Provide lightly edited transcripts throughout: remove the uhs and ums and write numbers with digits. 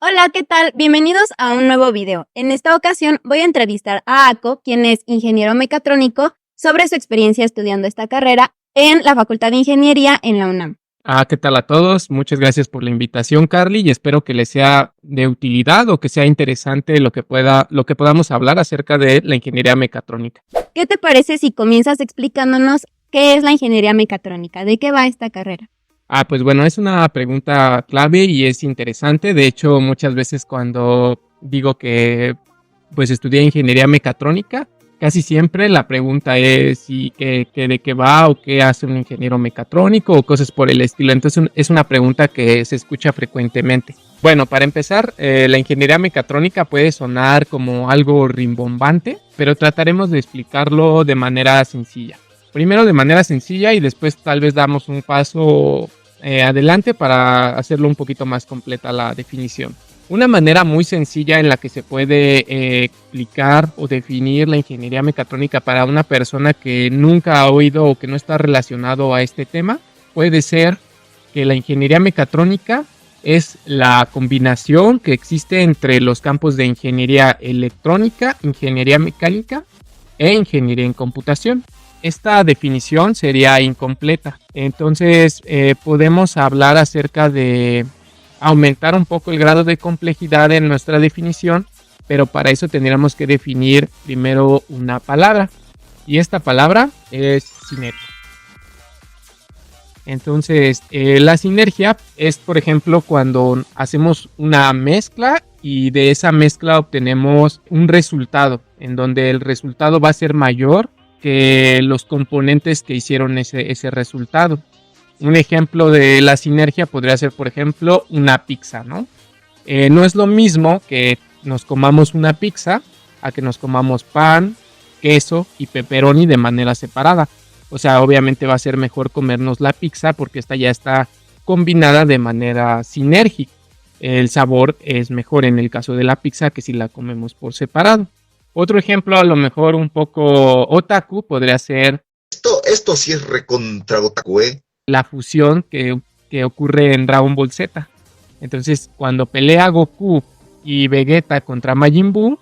Hola, ¿qué tal? Bienvenidos a un nuevo video. En esta ocasión voy a entrevistar a Ako, quien es ingeniero mecatrónico, sobre su experiencia estudiando esta carrera en la Facultad de Ingeniería en la UNAM. ¿Qué tal a todos? Muchas gracias por la invitación, Carly, y espero que les sea de utilidad o que sea interesante lo que podamos hablar acerca de la ingeniería mecatrónica. ¿Qué te parece si comienzas explicándonos qué es la ingeniería mecatrónica? ¿De qué va esta carrera? Pues bueno, es una pregunta clave y es interesante. De hecho, muchas veces cuando digo que pues estudié ingeniería mecatrónica, casi siempre la pregunta es de qué va o qué hace un ingeniero mecatrónico o cosas por el estilo. Entonces es una pregunta que se escucha frecuentemente. Bueno, para empezar, la ingeniería mecatrónica puede sonar como algo rimbombante, pero trataremos de explicarlo de manera sencilla. Primero de manera sencilla y después tal vez damos un paso adelante para hacerlo un poquito más completa la definición. Una manera muy sencilla en la que se puede explicar o definir la ingeniería mecatrónica para una persona que nunca ha oído o que no está relacionado a este tema puede ser que la ingeniería mecatrónica es la combinación que existe entre los campos de ingeniería electrónica, ingeniería mecánica e ingeniería en computación. Esta definición sería incompleta. Entonces podemos hablar acerca de aumentar un poco el grado de complejidad en nuestra definición, pero para eso tendríamos que definir primero una palabra. Y esta palabra es sinergia. Entonces la sinergia es, por ejemplo, cuando hacemos una mezcla y de esa mezcla obtenemos un resultado, en donde el resultado va a ser mayor que los componentes que hicieron ese resultado. Un ejemplo de la sinergia podría ser, por ejemplo, una pizza, ¿no? No es lo mismo que nos comamos una pizza a que nos comamos pan, queso y pepperoni de manera separada. O sea, obviamente va a ser mejor comernos la pizza porque esta ya está combinada de manera sinérgica. El sabor es mejor en el caso de la pizza que si la comemos por separado. Otro ejemplo, a lo mejor un poco otaku, podría ser... Esto sí es recontra otaku, la fusión que ocurre en Dragon Ball Z. Entonces, cuando pelea Goku y Vegeta contra Majin Buu,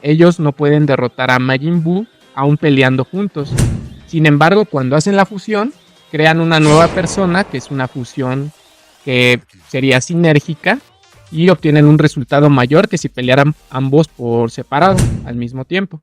ellos no pueden derrotar a Majin Buu aún peleando juntos. Sin embargo, cuando hacen la fusión, crean una nueva persona, que es una fusión que sería sinérgica, y obtienen un resultado mayor que si pelearan ambos por separado al mismo tiempo.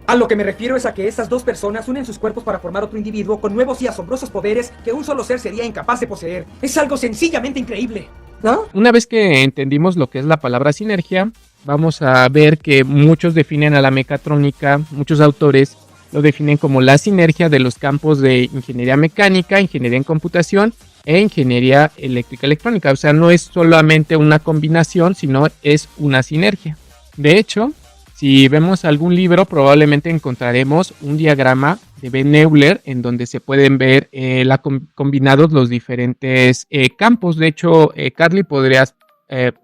A lo que me refiero es a que estas dos personas unen sus cuerpos para formar otro individuo con nuevos y asombrosos poderes que un solo ser sería incapaz de poseer. Es algo sencillamente increíble, ¿no? Una vez que entendimos lo que es la palabra sinergia, vamos a ver que muchos definen a la mecatrónica, muchos autores lo definen como la sinergia de los campos de ingeniería mecánica, ingeniería en computación e ingeniería eléctrica electrónica. O sea, no es solamente una combinación, sino es una sinergia. De hecho, si vemos algún libro, probablemente encontraremos un diagrama de Ben Euler en donde se pueden ver combinados los diferentes campos. De hecho, Carly, ¿podrías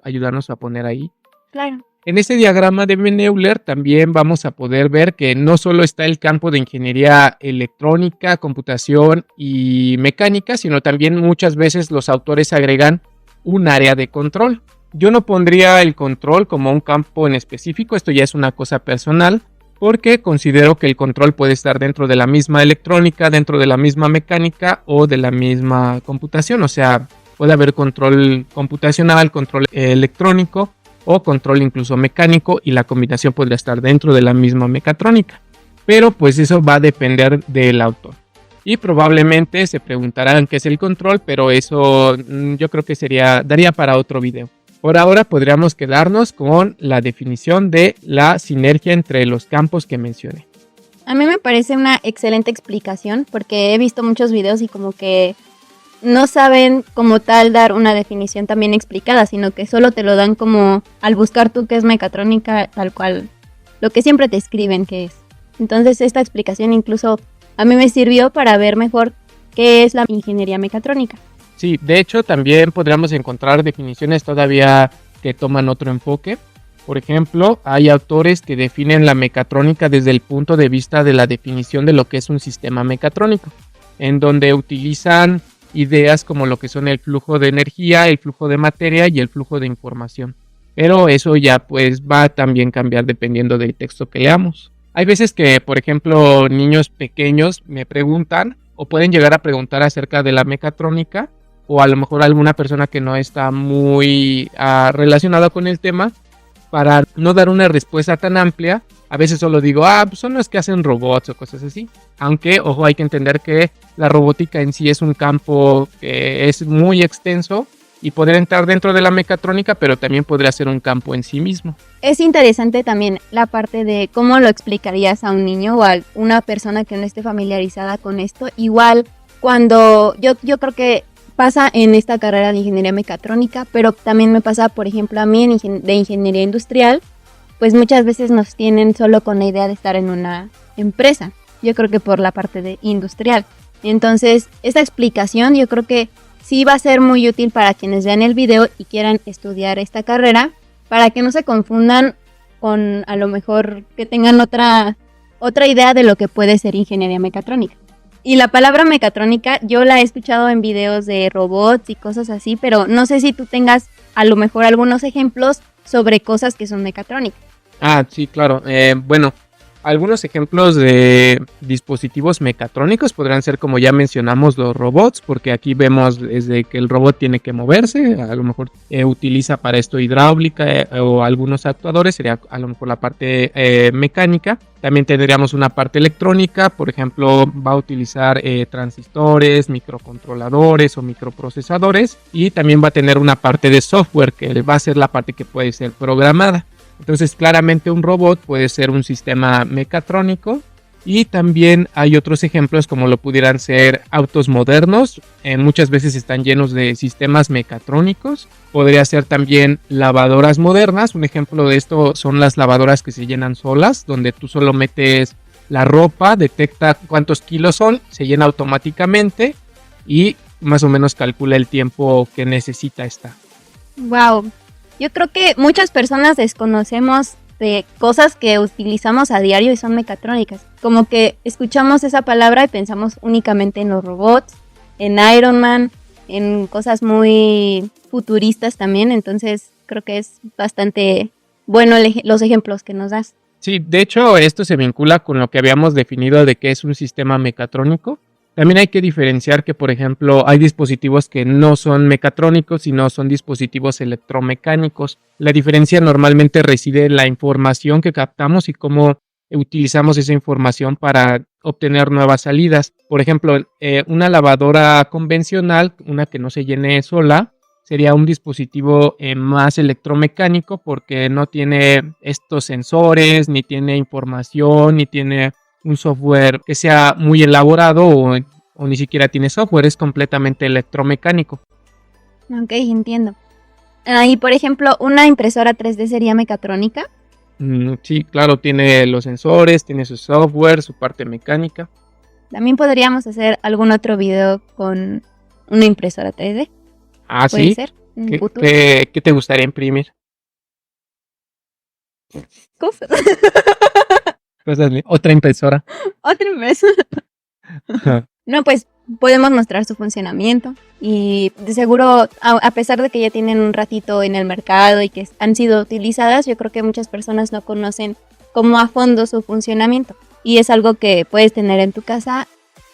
ayudarnos a poner ahí? Claro. En este diagrama de Ben Euler también vamos a poder ver que no solo está el campo de ingeniería electrónica, computación y mecánica, sino también muchas veces los autores agregan un área de control. Yo no pondría el control como un campo en específico, esto ya es una cosa personal, porque considero que el control puede estar dentro de la misma electrónica, dentro de la misma mecánica o de la misma computación. O sea, puede haber control computacional, control electrónico o control incluso mecánico, y la combinación podría estar dentro de la misma mecatrónica. Pero pues eso va a depender del autor. Y probablemente se preguntarán qué es el control, pero eso yo creo que daría para otro video. Por ahora podríamos quedarnos con la definición de la sinergia entre los campos que mencioné. A mí me parece una excelente explicación porque he visto muchos videos y como que no saben como tal dar una definición también explicada, sino que solo te lo dan como al buscar tú qué es mecatrónica, tal cual, lo que siempre te escriben que es. Entonces esta explicación incluso a mí me sirvió para ver mejor qué es la ingeniería mecatrónica. Sí, de hecho también podríamos encontrar definiciones todavía que toman otro enfoque. Por ejemplo, hay autores que definen la mecatrónica desde el punto de vista de la definición de lo que es un sistema mecatrónico, en donde utilizan ideas como lo que son el flujo de energía, el flujo de materia y el flujo de información. Pero eso ya pues va a también cambiar dependiendo del texto que leamos. Hay veces que, por ejemplo, niños pequeños me preguntan o pueden llegar a preguntar acerca de la mecatrónica, o a lo mejor alguna persona que no está muy relacionada con el tema. Para no dar una respuesta tan amplia, a veces solo digo, pues son los que hacen robots o cosas así. Aunque, ojo, hay que entender que la robótica en sí es un campo que es muy extenso y podría entrar dentro de la mecatrónica, pero también podría ser un campo en sí mismo. Es interesante también la parte de cómo lo explicarías a un niño o a una persona que no esté familiarizada con esto. Igual cuando yo creo que pasa en esta carrera de ingeniería mecatrónica, pero también me pasa, por ejemplo, a mí de ingeniería industrial, pues muchas veces nos tienen solo con la idea de estar en una empresa. Yo creo que por la parte de industrial. Entonces, esta explicación yo creo que sí va a ser muy útil para quienes vean el video y quieran estudiar esta carrera, para que no se confundan con a lo mejor que tengan otra idea de lo que puede ser ingeniería mecatrónica. Y la palabra mecatrónica yo la he escuchado en videos de robots y cosas así, pero no sé si tú tengas a lo mejor algunos ejemplos sobre cosas que son mecatrónicas. Sí, claro. Bueno, algunos ejemplos de dispositivos mecatrónicos podrán ser, como ya mencionamos, los robots, porque aquí vemos desde que el robot tiene que moverse, a lo mejor utiliza para esto hidráulica o algunos actuadores, sería a lo mejor la parte mecánica. También tendríamos una parte electrónica, por ejemplo, va a utilizar transistores, microcontroladores o microprocesadores, y también va a tener una parte de software que va a ser la parte que puede ser programada. Entonces, claramente un robot puede ser un sistema mecatrónico, y también hay otros ejemplos como lo pudieran ser autos modernos, muchas veces están llenos de sistemas mecatrónicos. Podría ser también lavadoras modernas. Un ejemplo de esto son las lavadoras que se llenan solas, donde tú solo metes la ropa, detecta cuántos kilos son, se llena automáticamente y más o menos calcula el tiempo que necesita esta. Wow. Yo creo que muchas personas desconocemos de cosas que utilizamos a diario y son mecatrónicas. Como que escuchamos esa palabra y pensamos únicamente en los robots, en Iron Man, en cosas muy futuristas también. Entonces creo que es bastante bueno los ejemplos que nos das. Sí, de hecho esto se vincula con lo que habíamos definido de qué es un sistema mecatrónico. También hay que diferenciar que, por ejemplo, hay dispositivos que no son mecatrónicos, sino son dispositivos electromecánicos. La diferencia normalmente reside en la información que captamos y cómo utilizamos esa información para obtener nuevas salidas. Por ejemplo, una lavadora convencional, una que no se llene sola, sería un dispositivo más electromecánico porque no tiene estos sensores, ni tiene información, ni tiene un software que sea muy elaborado o ni siquiera tiene software, es completamente electromecánico. Ok, entiendo. Y por ejemplo, ¿una impresora 3D sería mecatrónica? Sí, claro, tiene los sensores, tiene su software, su parte mecánica. También podríamos hacer algún otro video con una impresora 3D. ¿Puede ¿Sí? ser? ¿Qué te gustaría imprimir? Cosas. Otra impresora. Otra impresora. No, pues podemos mostrar su funcionamiento y de seguro, a pesar de que ya tienen un ratito en el mercado y que han sido utilizadas, yo creo que muchas personas no conocen como a fondo su funcionamiento, y es algo que puedes tener en tu casa,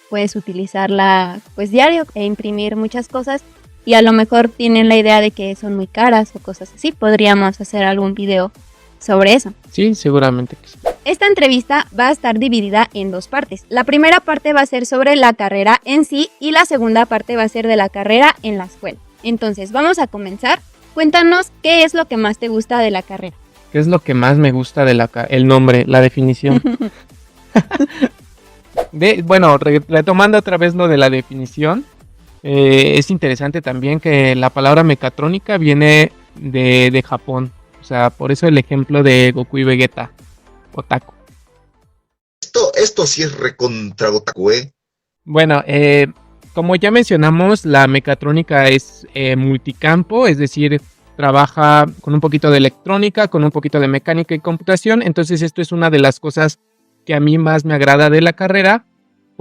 puedes utilizarla pues diario e imprimir muchas cosas, y a lo mejor tienen la idea de que son muy caras o cosas así. Podríamos hacer algún video sobre eso. Sí, seguramente que sí. Esta entrevista va a estar dividida en dos partes. La primera parte va a ser sobre la carrera en sí y la segunda parte va a ser de la carrera en la escuela. Entonces, vamos a comenzar. Cuéntanos qué es lo que más te gusta de la carrera. ¿Qué es lo que más me gusta de el nombre, la definición? Bueno, retomando otra vez lo de la definición, es interesante también que la palabra mecatrónica viene de Japón. O sea, por eso el ejemplo de Goku y Vegeta, otaku. Esto sí es recontra otaku, ¿eh? Bueno, como ya mencionamos, la mecatrónica es multicampo, es decir, trabaja con un poquito de electrónica, con un poquito de mecánica y computación. Entonces esto es una de las cosas que a mí más me agrada de la carrera,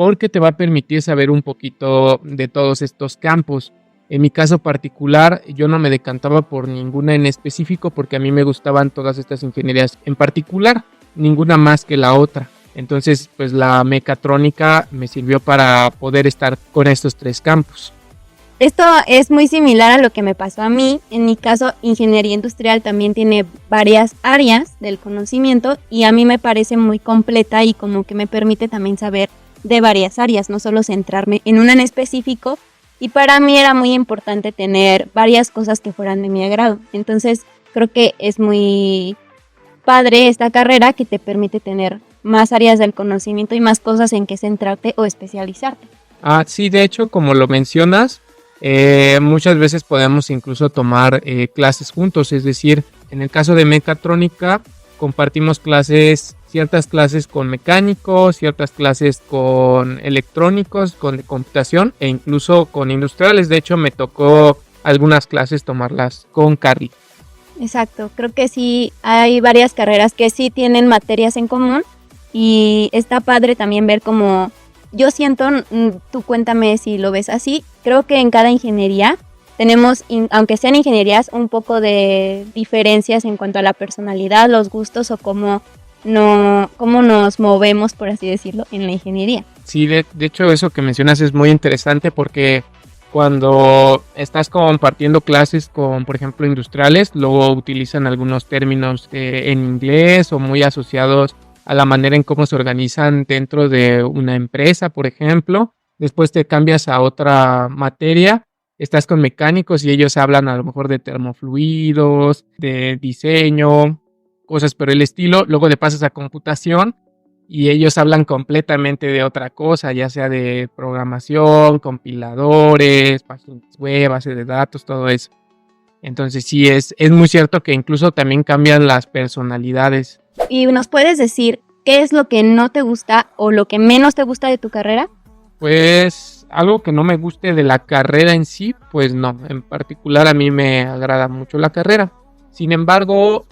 porque te va a permitir saber un poquito de todos estos campos. En mi caso particular, yo no me decantaba por ninguna en específico porque a mí me gustaban todas estas ingenierías en particular, ninguna más que la otra. Entonces, pues la mecatrónica me sirvió para poder estar con estos 3 campos. Esto es muy similar a lo que me pasó a mí. En mi caso, ingeniería industrial también tiene varias áreas del conocimiento y a mí me parece muy completa y como que me permite también saber de varias áreas, no solo centrarme en una en específico. Y para mí era muy importante tener varias cosas que fueran de mi agrado. Entonces, creo que es muy padre esta carrera que te permite tener más áreas del conocimiento y más cosas en que centrarte o especializarte. Sí, de hecho, como lo mencionas, muchas veces podemos incluso tomar clases juntos, es decir, en el caso de mecatrónica compartimos ciertas clases con mecánicos, ciertas clases con electrónicos, con computación e incluso con industriales. De hecho, me tocó algunas clases tomarlas con Carly. Exacto, creo que sí hay varias carreras que sí tienen materias en común y está padre también ver cómo, yo siento, tú cuéntame si lo ves así, creo que en cada ingeniería tenemos, aunque sean ingenierías, un poco de diferencias en cuanto a la personalidad, los gustos o cómo nos movemos, por así decirlo, en la ingeniería. Sí, de hecho eso que mencionas es muy interesante porque cuando estás compartiendo clases con, por ejemplo, industriales, luego utilizan algunos términos en inglés o muy asociados a la manera en cómo se organizan dentro de una empresa, por ejemplo. Después te cambias a otra materia, estás con mecánicos y ellos hablan a lo mejor de termofluidos, de diseño, cosas por el estilo. Luego te pasas a computación y ellos hablan completamente de otra cosa, ya sea de programación, compiladores, páginas web, bases de datos, todo eso. Entonces sí, es muy cierto que incluso también cambian las personalidades. ¿Y nos puedes decir qué es lo que no te gusta o lo que menos te gusta de tu carrera? Pues algo que no me guste de la carrera en sí, pues no. En particular a mí me agrada mucho la carrera. Sin embargo,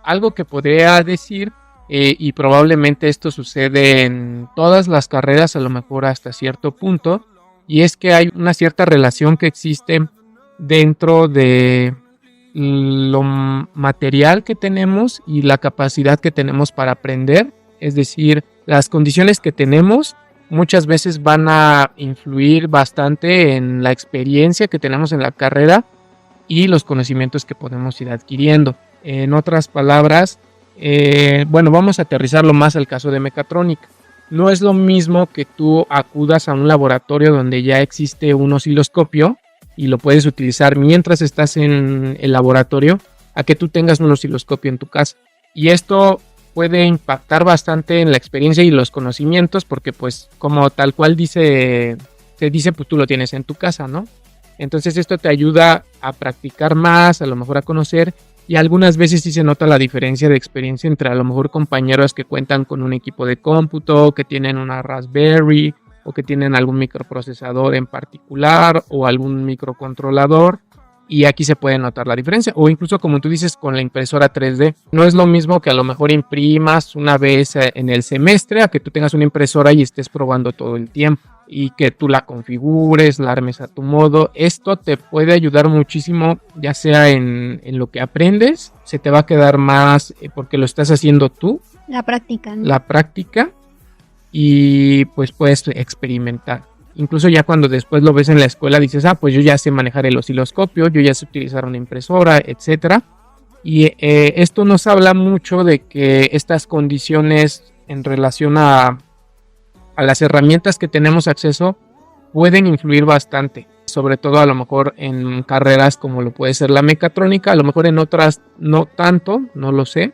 algo que podría decir, y probablemente esto sucede en todas las carreras, a lo mejor hasta cierto punto, y es que hay una cierta relación que existe dentro de lo material que tenemos y la capacidad que tenemos para aprender. Es decir, las condiciones que tenemos muchas veces van a influir bastante en la experiencia que tenemos en la carrera y los conocimientos que podemos ir adquiriendo. En otras palabras, vamos a aterrizarlo más al caso de mecatrónica. No es lo mismo que tú acudas a un laboratorio donde ya existe un osciloscopio y lo puedes utilizar mientras estás en el laboratorio, a que tú tengas un osciloscopio en tu casa. Y esto puede impactar bastante en la experiencia y los conocimientos, porque pues como tal cual se dice, pues tú lo tienes en tu casa, ¿no? Entonces esto te ayuda a practicar más, a lo mejor a conocer, y algunas veces sí se nota la diferencia de experiencia entre a lo mejor compañeros que cuentan con un equipo de cómputo, que tienen una Raspberry, o que tienen algún microprocesador en particular, o algún microcontrolador, y aquí se puede notar la diferencia. O incluso, como tú dices, con la impresora 3D. No es lo mismo que a lo mejor imprimas una vez en el semestre a que tú tengas una impresora y estés probando todo el tiempo. Y que tú la configures, la armes a tu modo. Esto te puede ayudar muchísimo, ya sea en lo que aprendes. Se te va a quedar más porque lo estás haciendo tú. La práctica, ¿no? La práctica. Y pues puedes experimentar. Incluso ya cuando después lo ves en la escuela dices, pues yo ya sé manejar el osciloscopio, yo ya sé utilizar una impresora, etc. Y esto nos habla mucho de que estas condiciones en relación a las herramientas que tenemos acceso pueden influir bastante. Sobre todo a lo mejor en carreras como lo puede ser la mecatrónica, a lo mejor en otras no tanto, no lo sé,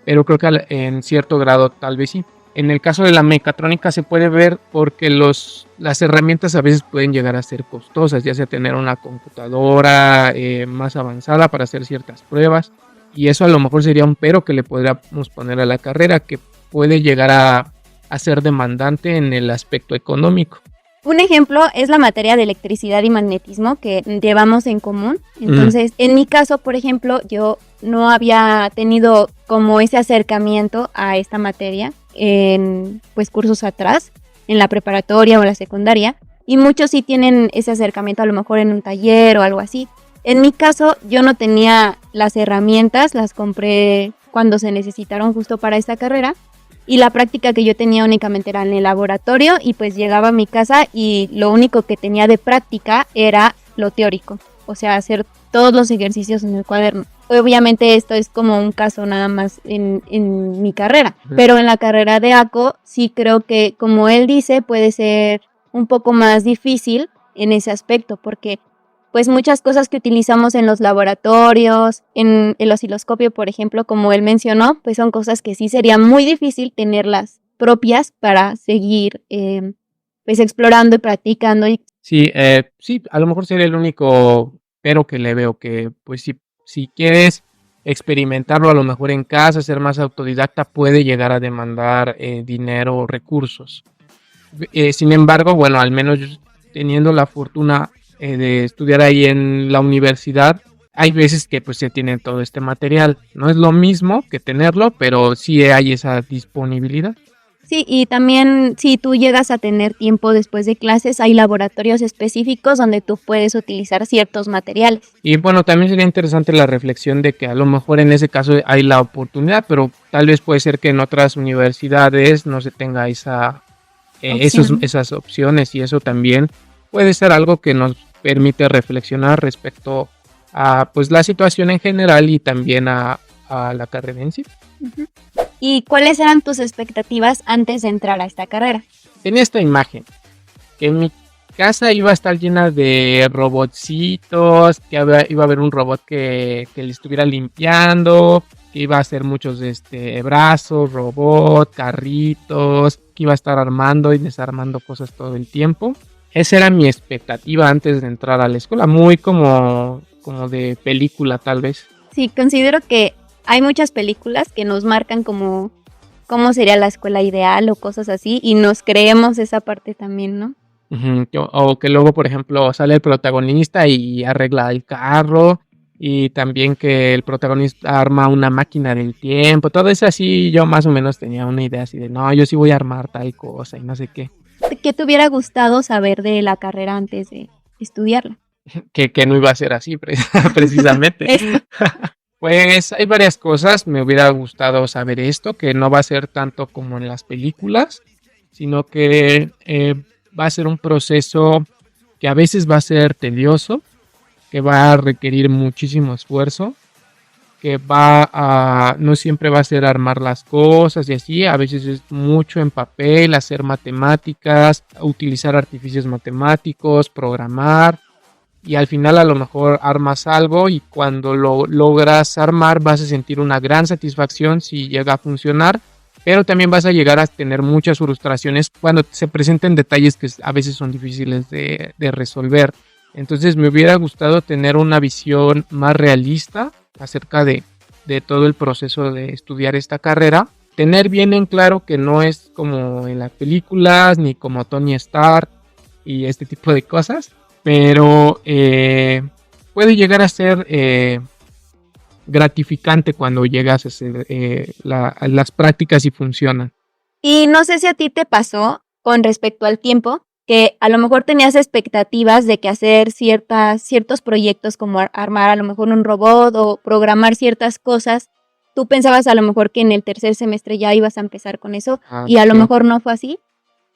pero creo que en cierto grado tal vez sí. En el caso de la mecatrónica se puede ver porque las herramientas a veces pueden llegar a ser costosas, ya sea tener una computadora más avanzada para hacer ciertas pruebas, y eso a lo mejor sería un pero que le podríamos poner a la carrera, que puede llegar a ser demandante en el aspecto económico. Un ejemplo es la materia de electricidad y magnetismo que llevamos en común. Entonces, en mi caso, por ejemplo, yo no había tenido como ese acercamiento a esta materia en cursos atrás. en la preparatoria o la secundaria, y muchos sí tienen ese acercamiento a lo mejor en un taller o algo así. En mi caso, yo no tenía las herramientas, las compré cuando se necesitaron justo para esta carrera, y la práctica que yo tenía únicamente era en el laboratorio, y pues llegaba a mi casa y lo único que tenía de práctica era lo teórico, o sea, hacer todos los ejercicios en el cuaderno. Obviamente esto es como un caso nada más en mi carrera, pero en la carrera de ACO sí creo que, como él dice, puede ser un poco más difícil en ese aspecto, porque pues muchas cosas que utilizamos en los laboratorios, en el osciloscopio, por ejemplo, como él mencionó, pues son cosas que sí sería muy difícil tenerlas propias para seguir pues explorando y practicando. Sí, sí, a lo mejor sería el único pero que le veo, que pues si quieres experimentarlo a lo mejor en casa, ser más autodidacta, puede llegar a demandar dinero o recursos. Sin embargo, bueno, al menos yo, teniendo la fortuna de estudiar ahí en la universidad, hay veces que pues se tiene todo este material. No es lo mismo que tenerlo, pero sí hay esa disponibilidad. Sí, y también si tú llegas a tener tiempo después de clases, hay laboratorios específicos donde tú puedes utilizar ciertos materiales. Y bueno, también sería interesante la reflexión de que a lo mejor en ese caso hay la oportunidad, pero tal vez puede ser que en otras universidades no se tenga esas opciones, y eso también puede ser algo que nos permite reflexionar respecto a pues la situación en general y también a la carrera en sí. Uh-huh. ¿Y cuáles eran tus expectativas antes de entrar a esta carrera? Tenía esta imagen, que mi casa iba a estar llena de robotcitos, que iba a haber un robot que le estuviera limpiando, que iba a hacer muchos brazos, robot, carritos, que iba a estar armando y desarmando cosas todo el tiempo. Esa era mi expectativa antes de entrar a la escuela, muy como de película tal vez. Sí, considero que hay muchas películas que nos marcan como cómo sería la escuela ideal o cosas así, y nos creemos esa parte también, ¿no? Uh-huh. O que luego, por ejemplo, sale el protagonista y arregla el carro, y también que el protagonista arma una máquina del tiempo. Todo eso así, yo más o menos tenía una idea así de, no, yo sí voy a armar tal cosa y no sé qué. ¿Qué te hubiera gustado saber de la carrera antes de estudiarla? Que no iba a ser así, precisamente. Pues hay varias cosas. Me hubiera gustado saber esto, que no va a ser tanto como en las películas, sino que va a ser un proceso que a veces va a ser tedioso, que va a requerir muchísimo esfuerzo, que no siempre va a ser armar las cosas y así. A veces es mucho en papel, hacer matemáticas, utilizar artificios matemáticos, programar. Y al final a lo mejor armas algo, y cuando lo logras armar vas a sentir una gran satisfacción si llega a funcionar, pero también vas a llegar a tener muchas frustraciones cuando se presenten detalles que a veces son difíciles de resolver. Entonces me hubiera gustado tener una visión más realista acerca de todo el proceso de estudiar esta carrera. Tener bien en claro que no es como en las películas, ni como Tony Stark y este tipo de cosas, pero puede llegar a ser gratificante cuando llegas a hacer las prácticas y funcionan. Y no sé si a ti te pasó con respecto al tiempo, que a lo mejor tenías expectativas de que hacer ciertos proyectos como armar a lo mejor un robot o programar ciertas cosas, tú pensabas a lo mejor que en el tercer semestre ya ibas a empezar con eso, y a lo mejor no fue así.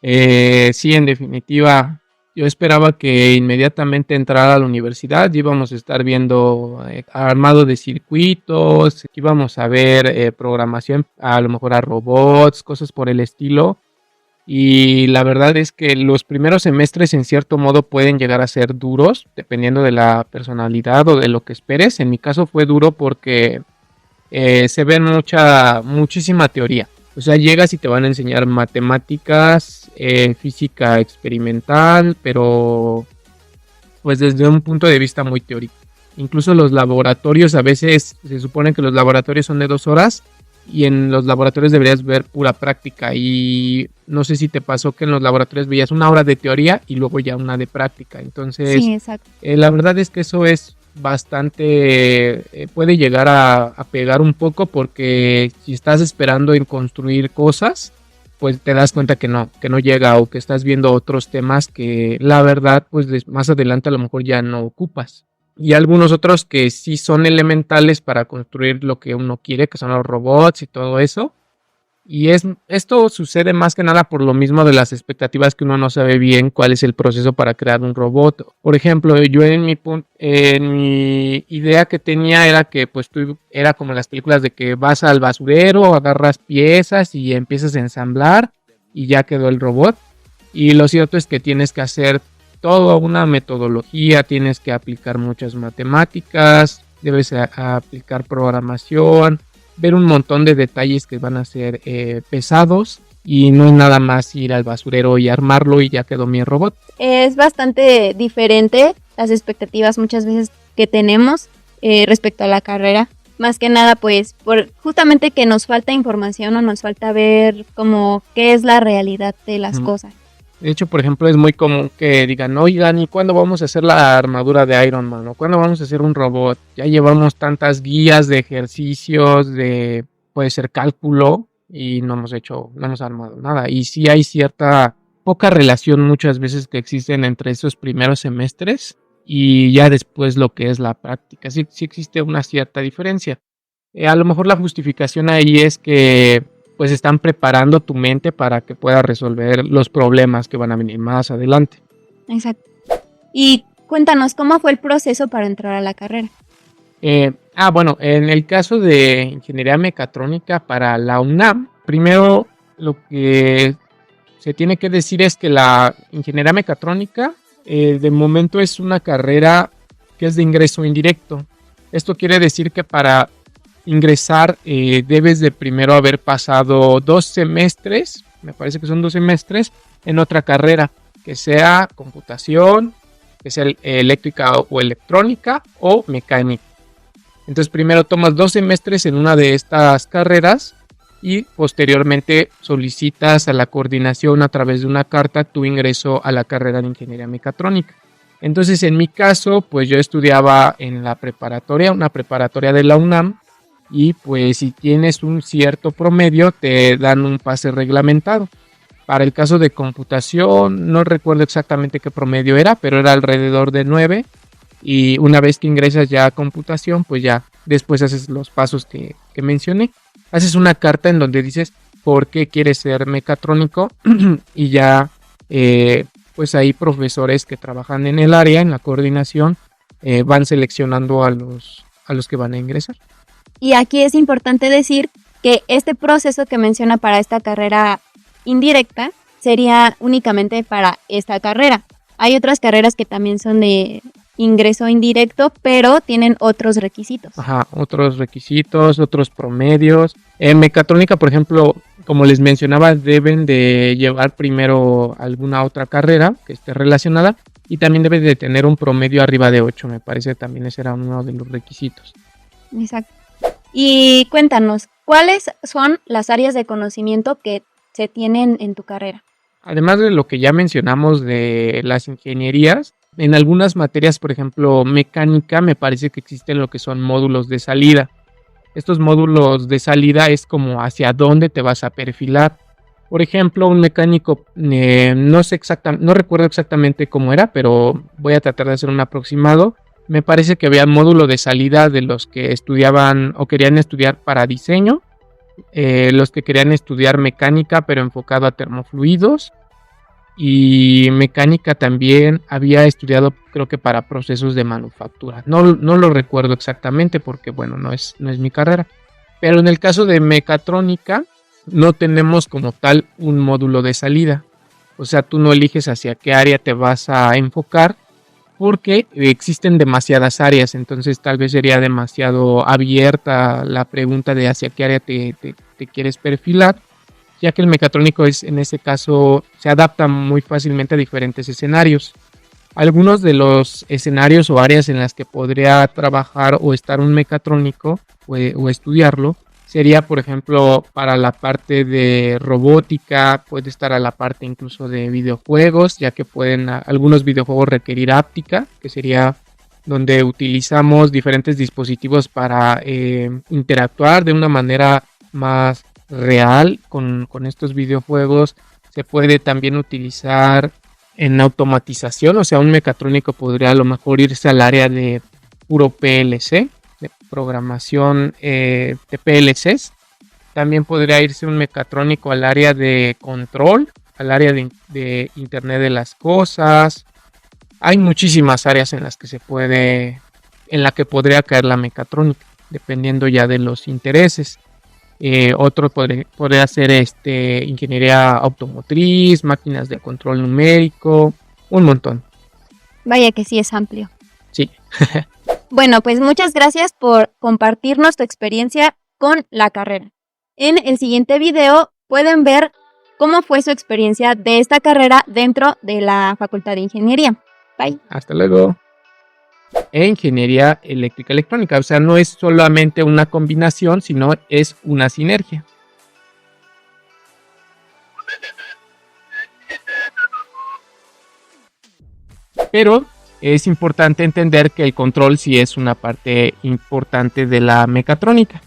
Sí, en definitiva. Yo esperaba que inmediatamente entrara a la universidad íbamos a estar viendo armado de circuitos, íbamos a ver programación, a lo mejor a robots, cosas por el estilo. Y la verdad es que los primeros semestres en cierto modo pueden llegar a ser duros, dependiendo de la personalidad o de lo que esperes. En mi caso fue duro porque se ve muchísima teoría. O sea, llegas y te van a enseñar matemáticas, física experimental, pero pues desde un punto de vista muy teórico. Incluso los laboratorios, a veces se supone que los laboratorios son de 2 horas, y en los laboratorios deberías ver pura práctica. Y no sé si te pasó que en los laboratorios veías 1 hora de teoría y luego ya 1 de práctica. Entonces, sí, exacto. La verdad es que eso es bastante, puede llegar a pegar un poco, porque si estás esperando en construir cosas, pues te das cuenta que no llega, o que estás viendo otros temas que la verdad pues más adelante a lo mejor ya no ocupas. Y algunos otros que sí son elementales para construir lo que uno quiere, que son los robots y todo eso. Y esto sucede más que nada por lo mismo de las expectativas, que uno no sabe bien cuál es el proceso para crear un robot. Por ejemplo, yo en mi idea que tenía era que pues era como las películas de que vas al basurero, agarras piezas y empiezas a ensamblar y ya quedó el robot. Y lo cierto es que tienes que hacer toda una metodología, tienes que aplicar muchas matemáticas, debes aplicar programación, ver un montón de detalles que van a ser pesados, y no es nada más ir al basurero y armarlo y ya quedó mi robot. Es bastante diferente las expectativas muchas veces que tenemos respecto a la carrera. Más que nada pues por justamente que nos falta información o nos falta ver como qué es la realidad de las cosas. De hecho, por ejemplo, es muy común que digan, oigan, ¿y cuándo vamos a hacer la armadura de Iron Man? ¿O cuándo vamos a hacer un robot? Ya llevamos tantas guías de ejercicios, puede ser cálculo, y no hemos armado nada. Y sí hay cierta poca relación muchas veces que existen entre esos primeros semestres y ya después lo que es la práctica. Sí existe una cierta diferencia. A lo mejor la justificación ahí es que pues están preparando tu mente para que pueda resolver los problemas que van a venir más adelante. Exacto. Y cuéntanos, ¿cómo fue el proceso para entrar a la carrera? Bueno, en el caso de ingeniería mecatrónica para la UNAM, primero lo que se tiene que decir es que la ingeniería mecatrónica de momento es una carrera que es de ingreso indirecto. Esto quiere decir que para ingresar debes de primero haber pasado 2 semestres, me parece que son 2 semestres, en otra carrera, que sea computación, que sea eléctrica o electrónica o mecánica. Entonces primero tomas 2 semestres en una de estas carreras y posteriormente solicitas a la coordinación a través de una carta tu ingreso a la carrera de ingeniería mecatrónica. Entonces en mi caso pues yo estudiaba en la preparatoria, una preparatoria de la UNAM, y pues si tienes un cierto promedio te dan un pase reglamentado. Para el caso de computación no recuerdo exactamente qué promedio era, pero era alrededor de 9, y una vez que ingresas ya a computación pues ya después haces los pasos que mencioné. Haces una carta en donde dices por qué quieres ser mecatrónico y ya pues hay profesores que trabajan en el área, en la coordinación, van seleccionando a los que van a ingresar. Y aquí es importante decir que este proceso que menciona para esta carrera indirecta sería únicamente para esta carrera. Hay otras carreras que también son de ingreso indirecto, pero tienen otros requisitos. Ajá, otros requisitos, otros promedios. En mecatrónica, por ejemplo, como les mencionaba, deben de llevar primero alguna otra carrera que esté relacionada, y también deben de tener un promedio arriba de 8, me parece, también ese era uno de los requisitos. Exacto. Y cuéntanos, ¿cuáles son las áreas de conocimiento que se tienen en tu carrera? Además de lo que ya mencionamos de las ingenierías, en algunas materias, por ejemplo, mecánica, me parece que existen lo que son módulos de salida. Estos módulos de salida es como hacia dónde te vas a perfilar. Por ejemplo, un mecánico, no recuerdo exactamente cómo era, pero voy a tratar de hacer un aproximado. Me parece que había módulo de salida de los que estudiaban o querían estudiar para diseño, los que querían estudiar mecánica pero enfocado a termofluidos, y mecánica también había estudiado creo que para procesos de manufactura. No lo recuerdo exactamente porque bueno, no es mi carrera. Pero en el caso de mecatrónica no tenemos como tal un módulo de salida. O sea, tú no eliges hacia qué área te vas a enfocar, porque existen demasiadas áreas, entonces tal vez sería demasiado abierta la pregunta de hacia qué área te quieres perfilar, ya que el mecatrónico en ese caso se adapta muy fácilmente a diferentes escenarios. Algunos de los escenarios o áreas en las que podría trabajar o estar un mecatrónico o estudiarlo sería, por ejemplo, para la parte de robótica, puede estar a la parte incluso de videojuegos, ya que algunos videojuegos requerir áptica, que sería donde utilizamos diferentes dispositivos para interactuar de una manera más real con estos videojuegos. Se puede también utilizar en automatización, o sea, un mecatrónico podría a lo mejor irse al área de puro PLC, de programación de PLCs. También podría irse un mecatrónico al área de control, al área de Internet de las cosas. Hay muchísimas áreas en las que podría caer la mecatrónica, dependiendo ya de los intereses. Otro podría ser ingeniería automotriz, máquinas de control numérico, un montón. Vaya que sí es amplio. Sí. Bueno, pues muchas gracias por compartirnos tu experiencia con la carrera. En el siguiente video pueden ver cómo fue su experiencia de esta carrera dentro de la Facultad de Ingeniería. Bye. Hasta luego. Ingeniería eléctrica electrónica, o sea, no es solamente una combinación, sino es una sinergia. Pero es importante entender que el control sí es una parte importante de la mecatrónica.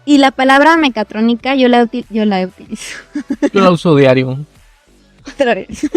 Y la palabra mecatrónica yo la utilizo. Yo la uso diario. Otra vez.